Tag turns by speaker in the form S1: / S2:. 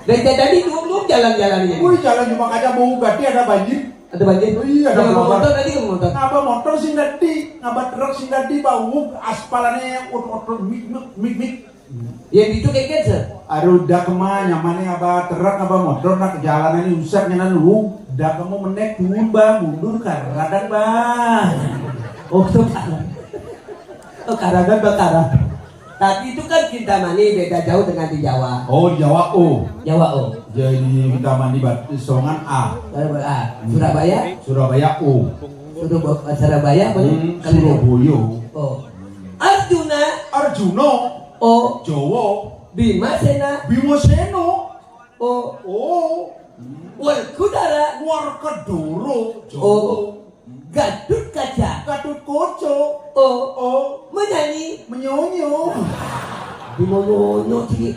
S1: Dan tadi dulu jalan-jalannya.
S2: Wih, jalan cuma kaca mau ganti ada banjir.
S1: Ada banjir?
S2: Oh iya, ada
S1: motor tadi kamu motor.
S2: Ngapa motor sing tadi, ngapa truk sing tadi bau aspalannya otot mik.
S1: Yang itu kayak gitu.
S2: Aduh, dah kemana nyamannya apa truk apa motor nak jalanan ini usah nyenan lu. Dah kamu menek turun bang, mundur karadan bang.
S1: Oh, itu karan. Oh, karagan bakara. Tapi itu kan Kintamani beda jauh dengan di Jawa.
S2: Oh, Jawa O.
S1: Jawa O.
S2: Jadi kita mandi Songan A.
S1: Surabaya.
S2: Surabaya O.
S1: Surabaya.
S2: Surabaya.
S1: Oh. Arjuna.
S2: Arjuna.
S1: O.
S2: Jawa.
S1: Bimasena.
S2: Bimaseno.
S1: O.
S2: Oh.
S1: Warkudara.
S2: Warkadoro.
S1: O. Gadut kaca.
S2: Gadut koco.
S1: O.
S2: Oh.
S1: Menyanyi.
S2: Menyonyo.
S1: Di menyanyi.